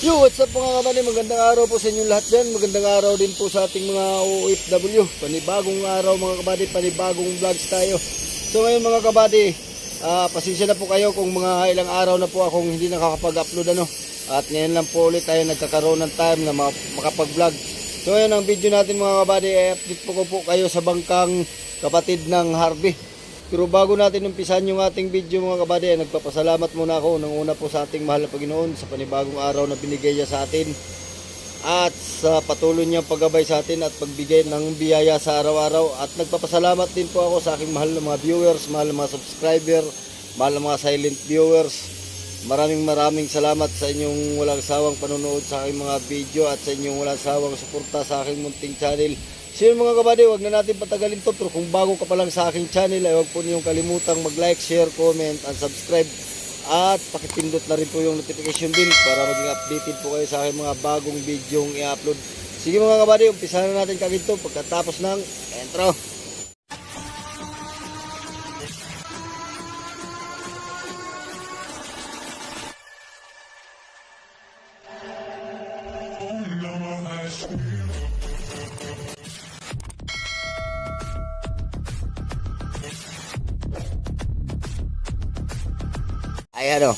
Yo, what's up mga kabady? Magandang araw po sa inyong lahat dyan. Magandang araw din po sa ating mga OFW. Panibagong araw mga kabady, panibagong vlogs tayo. So ngayon mga kabady, pasensya na po kayo kung mga ilang araw na po akong hindi nakakapag-upload ano. At ngayon lang po ulit tayo nagkakaroon ng time na makapag-vlog. So ngayon ang video natin mga kabady, update po kayo sa bangkang kapatid ng Harvey. Pero bago natin umpisan yung ating video mga kabady, nagpapasalamat muna ako ng una po sa ating mahal na Panginoon sa panibagong araw na binigay niya sa atin at sa patuloy niyang paggabay sa atin at pagbigay ng biyaya sa araw-araw. At nagpapasalamat din po ako sa aking mahal na mga viewers, mahal na mga subscriber, mahal na mga silent viewers. Maraming salamat sa inyong walang sawang panonood sa aking mga video at sa inyong walang sawang suporta sa aking munting channel. So yun mga kabady, wag na natin patagalin to, pero kung bago ka pa lang sa aking channel ay wag po niyong kalimutang mag-like, share, comment, and subscribe. At pakipindot na rin po yung notification bell para maging updated po kayo sa aking mga bagong video i-upload. Sige mga kabady, umpisa na natin kagad to pagkatapos ng intro. Ayan o.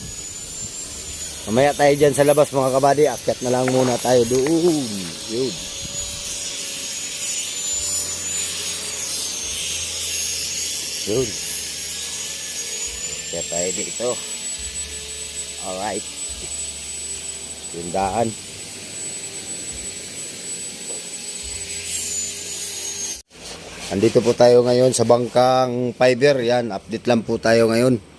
Mamaya tayo dyan sa labas mga kabady. Akyat na lang muna tayo doon. Yun. Yun. Akyat tayo dito. Alright. Tindahan. Andito po tayo ngayon sa bangkang Fiber. Yan, update lang po tayo ngayon.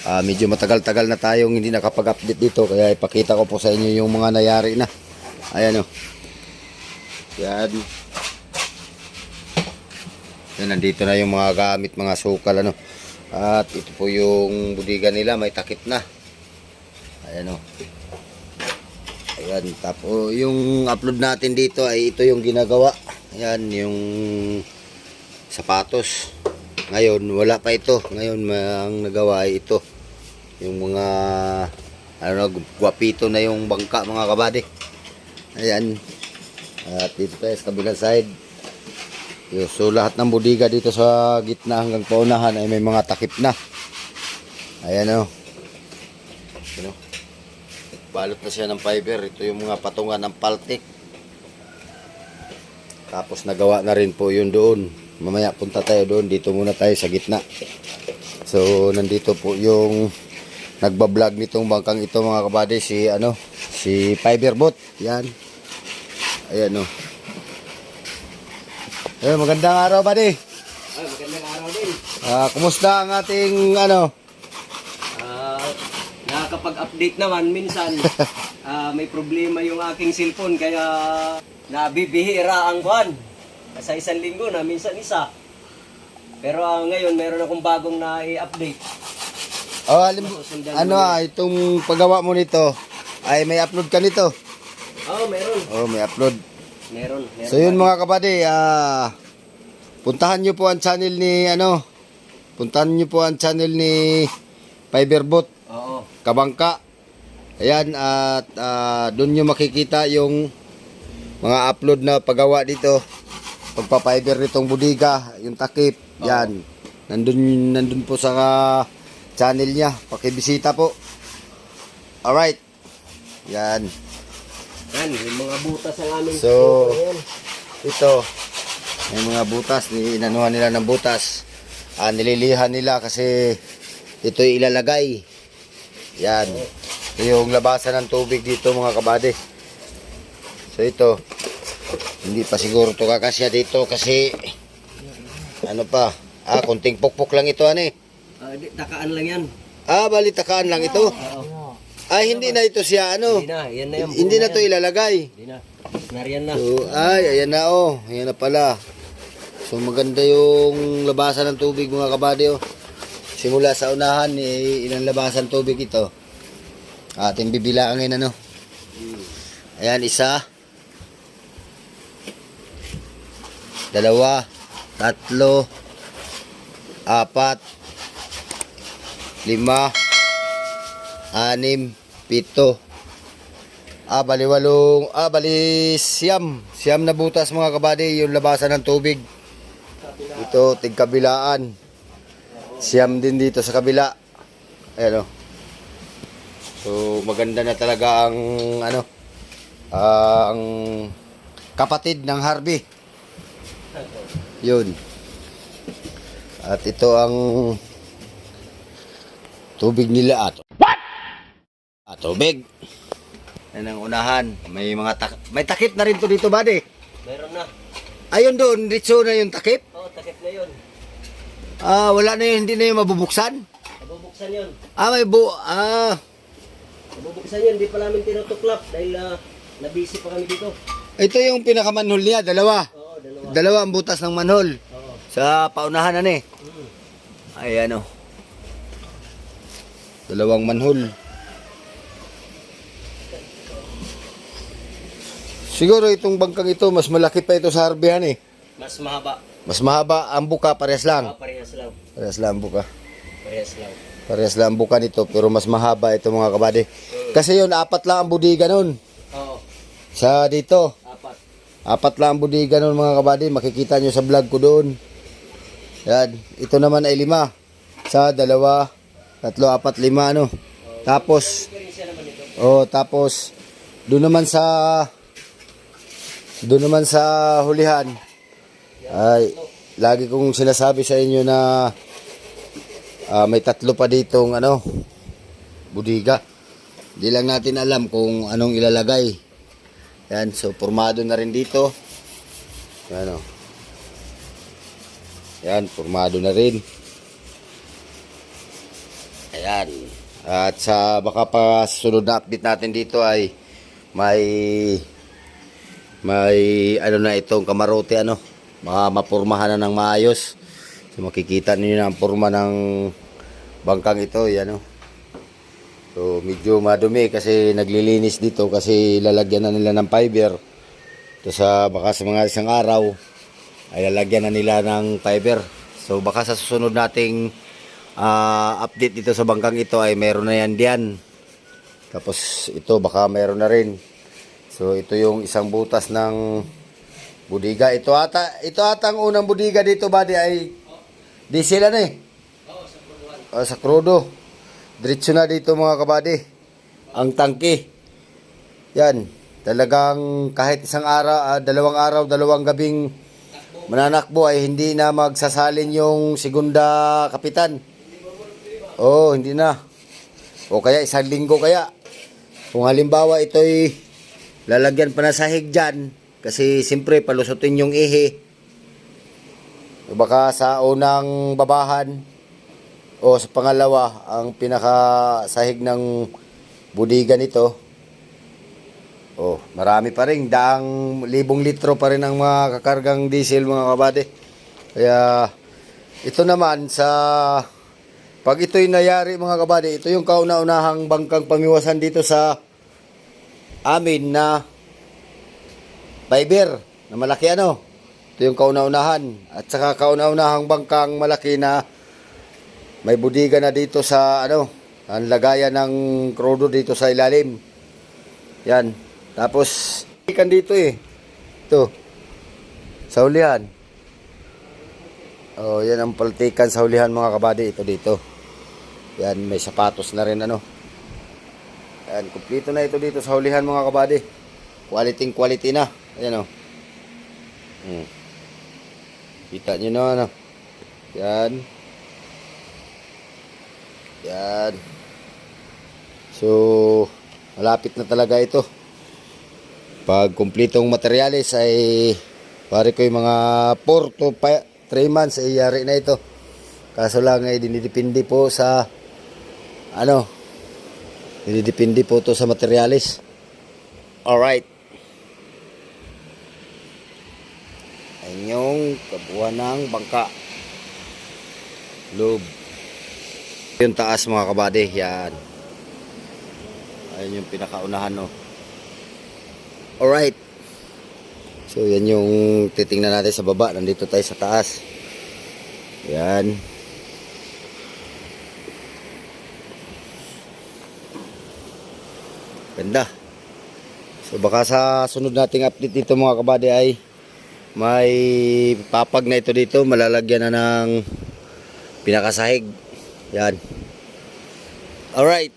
Medyo matagal-tagal na tayong hindi nakapag-update dito, kaya ipakita ko po sa inyo yung mga nangyari na. Ayan o. Yan. Yan, nandito na yung mga gamit, mga sukal ano. At ito po yung budiga nila, may takip na. Ayan o. Ayan, tapos yung upload natin dito ay ito yung ginagawa. Ayan, yung sapatos. Ngayon, wala pa ito. Ngayon, ang nagawa ay ito. Yung mga, guwapito na yung bangka, mga kabady. Ayan. At dito tayo sa kabilang side. So, lahat ng budiga dito sa gitna hanggang paunahan ay may mga takip na. Ayan o. Balot na siya ng fiber. Ito yung mga patungan ng paltik. Tapos, nagawa na rin po yun doon. Mamaya punta tayo doon, dito muna tayo sa gitna. So nandito po yung nagba-vlog nitong bangkang ito mga kabady, si Fiberbot. Yan. Ayan o. Magandang araw buddy. Ay, magandang araw din. Kumusta ang ating Nakakapag-update naman minsan. May problema yung aking cellphone kaya nabibihira ang buwan. Sa isang linggo na, minsan isa. Pero ngayon, meron akong bagong na-i-update. Itong paggawa mo nito, ay may upload ka nito? Meron. May upload. Meron. So yun mga kabady, puntahan nyo po ang channel ni Fiberbot. Oo. Kabangka. Ayan, at doon nyo makikita yung mga upload na paggawa dito. Pagpa-fiber nitong budiga, yung takip, yan. Nandun po sa channel niya. Pakibisita po. Alright. Yan. Yan, yung mga butas ang aming So, ito. May mga butas. Inanuhan nila ng butas. Nililihan nila kasi ito ilalagay. Yan. Ito yung labasan ng tubig dito mga kabady. So, ito. Hindi pa siguro ito kakasya dito kasi konting pukpok lang ito takaan lang yan. Bali takaan lang ito. Oo. Hindi na ito siya Hindi na, yan na yung hindi na ito ilalagay. Hindi na. Nariyan na. So, ayan na ayan na pala. So maganda yung labasan ng tubig mga kabady Simula sa unahan ilang labasan tubig ito. Ating bibilangin Ayan, isa. 2, 3, 4, 5, 6, 7, Bali siyam na butas mga kabady yung labasan ng tubig. Ito tigkabilaan. Siyam din dito sa kabila. Ayan o. So maganda na talaga ang ang kapatid ng Harvey. Yun. At ito ang tubig nila ato. What? Tubig. Yan ang unahan. May may takip na rin to dito, buddy. Meron na. Ayun doon, ditso na yung takip. Oo, takip na yun. Wala na yun, hindi na yung mabubuksan. Mabubuksan yun. Mabubuksan yun, hindi pa namin tinutuklap dahil nabisi pa kami dito. Ito yung pinakamanhol niya, dalawa. Oo, dalawa. Dalawa ang butas ng manhol. Oo. Sa paunahan na eh. Ay ano. Dalawang manhol. Siguro itong bangkang ito, mas malaki pa ito sa Harbihan eh. Mas mahaba. Mas mahaba ang buka, parehas lang. Parehas lang. Parehas lang ang buka. Parehas lang. Parehas lang ang buka nito, pero mas mahaba ito mga kabady. Kasi yun, 4 lang ang budiga nun. Oo. Sa dito. 4. 4 lang ang budiga nun mga kabady. Makikita nyo sa vlog ko doon. Yan. Ito naman ay 5. Sa 2, 3, 4, 5 ano. Tapos, tapos, doon naman sa hulihan ay lagi kong sinasabi sa inyo na may 3 pa ditong budiga. Hindi lang natin alam kung anong ilalagay. Yan, so formado na rin dito. Yan o. Yan, formado na rin. Ayan. At sa baka pa sunod na update natin dito ay may na itong kamarote mapurmahan na ng maayos. So makikita niyo na ang forma ng bangkang ito, yan So medyo madumi kasi naglilinis dito kasi lalagyan na nila ng fiber. So baka sa mga isang araw ay lalagyan na nila ng fiber. So baka sa susunod nating update dito sa bangkang ito ay meron na yan diyan. Tapos ito baka meron na rin. So ito yung isang butas ng budiga. Ito ata ang unang budiga dito, buddy, ay diesel sa crudo. Diretso na dito mga kabady. Ang tangke. Yan. Talagang kahit isang araw, 2 araw, 2 gabing mananakbo ay hindi na magsasalin yung segunda kapitan. Hindi na. O kaya 1 linggo kaya. Kung halimbawa ito'y lalagyan pa na sahig dyan, kasi siyempre palusutin yung ihi. Baka sa unang babahan o sa pangalawa, ang pinakasahig ng budiga nito, marami pa rin, 1,000 litro pa rin ang mga kakargang diesel mga kabady. Kaya ito naman pag ito'y nayari mga kabady, ito yung kauna-unahang bangkang pamiwasan dito sa amin na fiber na malaki Ito yung kauna-unahan. At saka kauna-unahang bangkang malaki na may budiga na dito sa ang lagayan ng crudo dito sa ilalim. Yan. Tapos ikan dito Ito. Sa hulihan. Yan ang paltikan sa hulihan mga kabady. Ito dito. Yan, may sapatos na rin Ayan, kumpleto na ito dito sa hulihan mga kabady. Quality na. Ayan Kita nyo na Yan. Yan. So, malapit na talaga ito. Pag kumpletong materyales ay pare ko yung mga 4 to 3 months ay yari na ito. Kaso lang ay dinidepende po sa dinidepende po to sa materyales. Alright. Ayun yung kabuuan ng bangka. Loob. Yung taas mga kabady. Yan. Ayun yung pinakaunahan Alright. So yan yung titingnan natin sa baba. Nandito tayo sa taas. Yan. Ganda. So baka sa sunod nating update dito mga kabady ay may papag na ito dito, malalagyan na ng pinakasahig. Yan. Alright.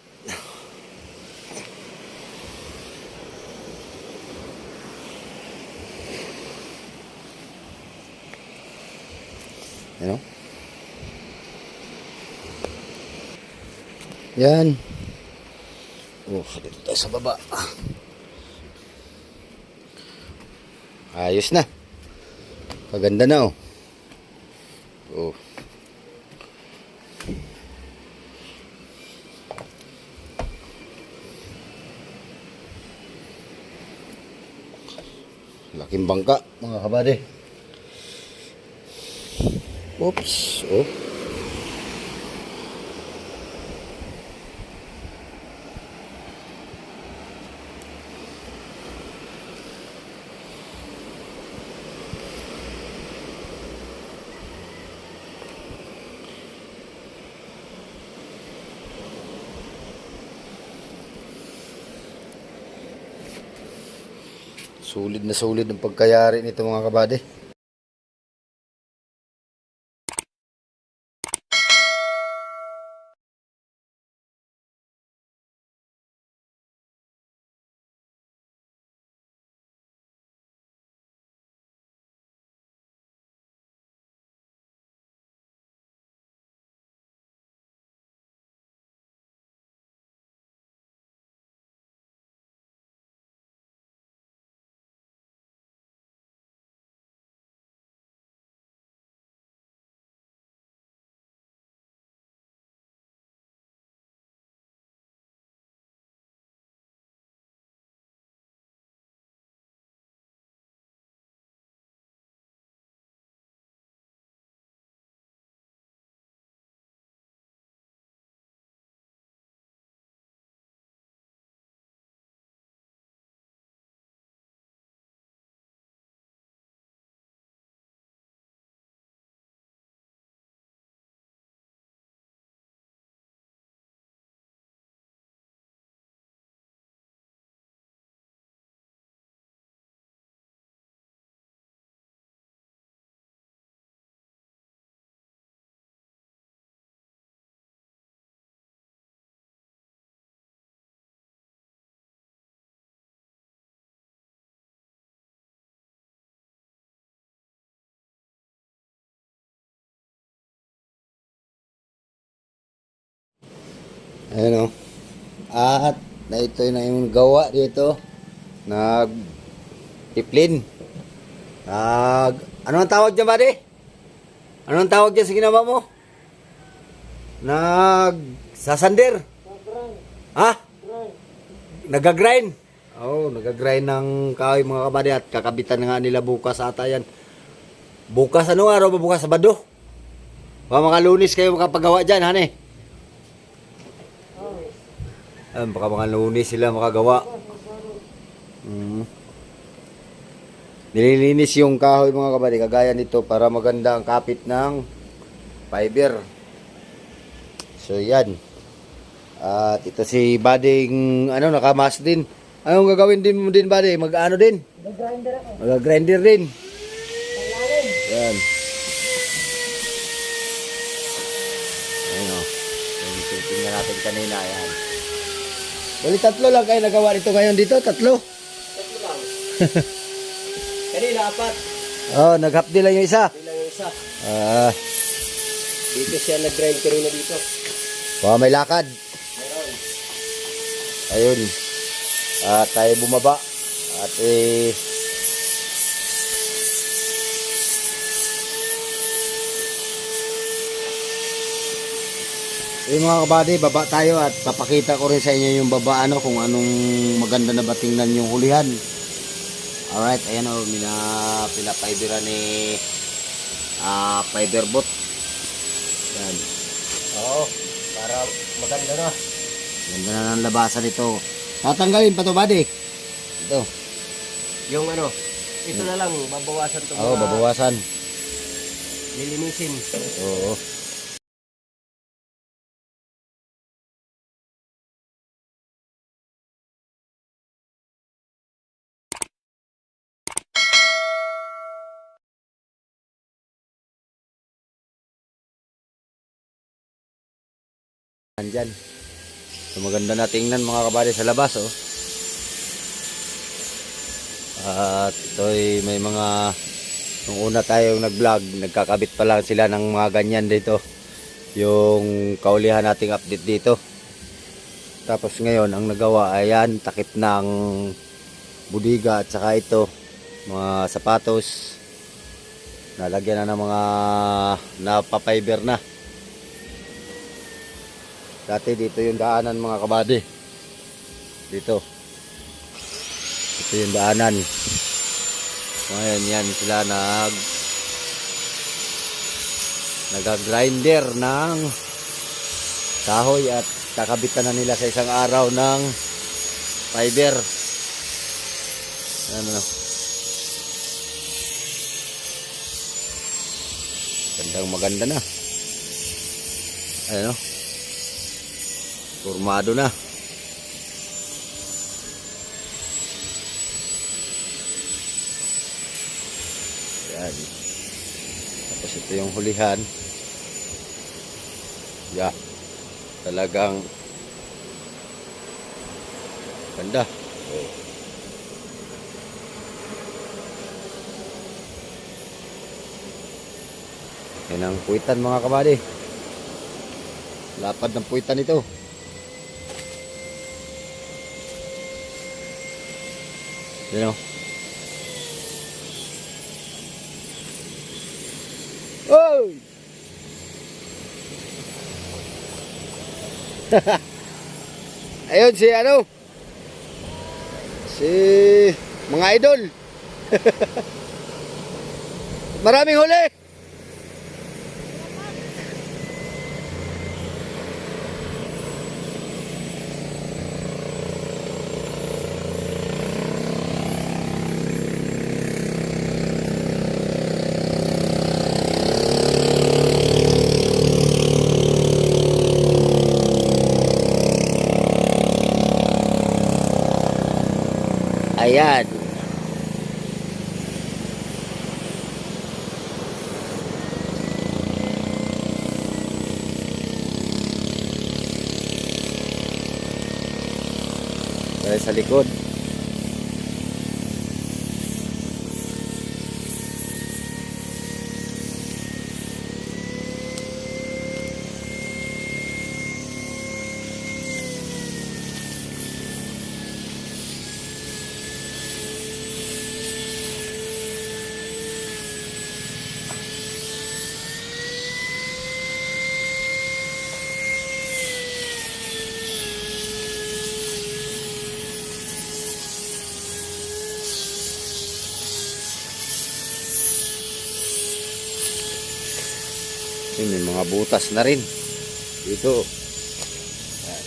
Ano? Yan. Oh, dito tayo sa baba. Ayos na. Kaganda na oh. Oh. Laking bangka mga kabady. Oops. Oh. Sulit na sulit ang pagkayari nito mga kabady. Ayan o. At na ito na yung gawa dito. Nag-tiplin. Ano ang tawag dyan, buddy? Ano ang tawag dyan sa ginawa mo? Sasander. Ha? Nagagrind. Oh, nagagrind ng kahoy mga kabady at kakabitan nga nila bukas ata yan. Bukas ano araw ba bukas? Sabado? Baka mga Lunes kayo makapagawa dyan, hane? Baka mga Lunes sila makagawa. Nililinis yung kahoy mga kabady, kagaya nito para maganda ang kapit ng fiber. So yan. At ito si Bading nakamas din. Anong gagawin din mo din Bading? Mag-ano din? Mag-grinder ako. Mag-grinder din. Malalim. Yan. Ayun o. Yung tingnan natin kanina. Yan. Bali tatlo lang kayo nagawa nito ngayon dito? Tatlo? Tatlo lang. Kanina, 4. Oh, naghapdi lang yung isa. Hindi lang yung isa. Dito siya nag-grind pero na dito. Baka may lakad. Meron. Ayun. Tayo bumaba. At yung mga kabady, baba tayo at papakita ko rin sa inyo yung baba kung anong maganda na ba tingnan yung hulihan. Alright, ayan o, pinapaibiran ni fiber boat. Yan. Oo. Para maganda na. Ganda na ng labasan ito. Tatanggalin pa to, buddy. Ito. Yung ito na lang, babawasan to. Oo, babawasan. Lilinisin. Oo. Andyan. So, maganda na tingnan mga kabady sa labas, oh. At ito'y may mga, nung una tayong nag-vlog, nagkakabit pa lang sila ng mga ganyan dito. Yung kaulihan nating update dito. Tapos ngayon, ang nagawa, ayan, takip ng budiga at saka ito, mga sapatos. Nalagyan na ng mga napapiber na. Dati dito yung daanan mga kabady. Dito. Ito yung daanan. Ngayon yan sila nag-grinder ng kahoy at kakabitan na nila sa isang araw ng fiber. Ano. Maganda na. Ano? Formado na. Yan. Tapos ito yung hulihan. Yeah. Talagang ganda. Oh. Yan ang puwitan mga kabady. Lapad ng puwitan ito. Yan o. Oh! Ayun si ano? Si mga idol. Maraming huli. Ayan. Tayo sa likod. Yun, may mga butas na rin dito. Ayan.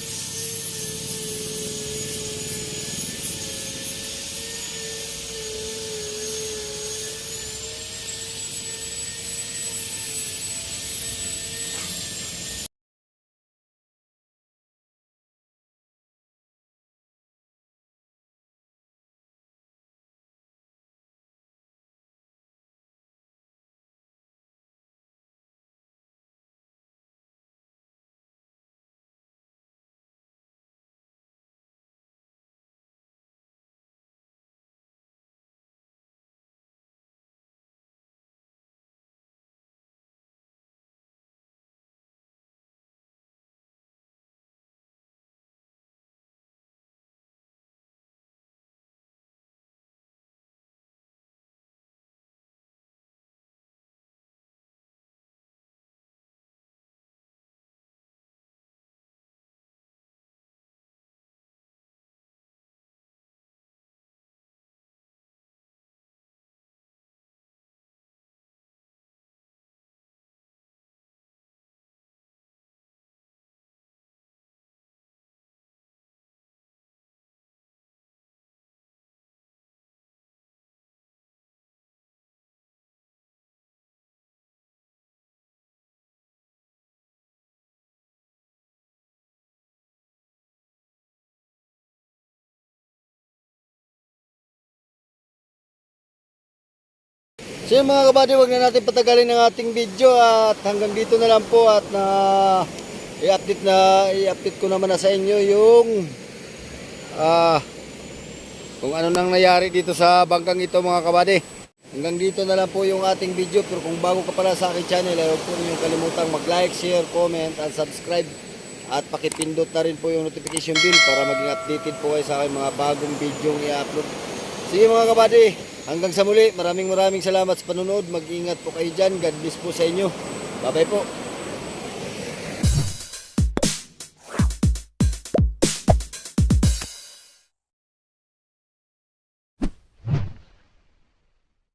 So yun mga kabady, wag na natin patagalin ang ating video at hanggang dito na lang po at i-update ko naman na sa inyo yung kung ano nang nangyari dito sa bangkang ito mga kabady. Hanggang dito na lang po yung ating video, pero kung bago ka pala sa aking channel, ay huwag po niyong kalimutang mag-like, share, comment, and subscribe. At pakipindot na rin po yung notification bell para maging updated po kayo sa aking mga bagong video i-upload. Sige mga kabady, hanggang sa muli, maraming salamat sa panonood. Mag-ingat po kayo dyan. God bless po sa inyo. Bye bye po.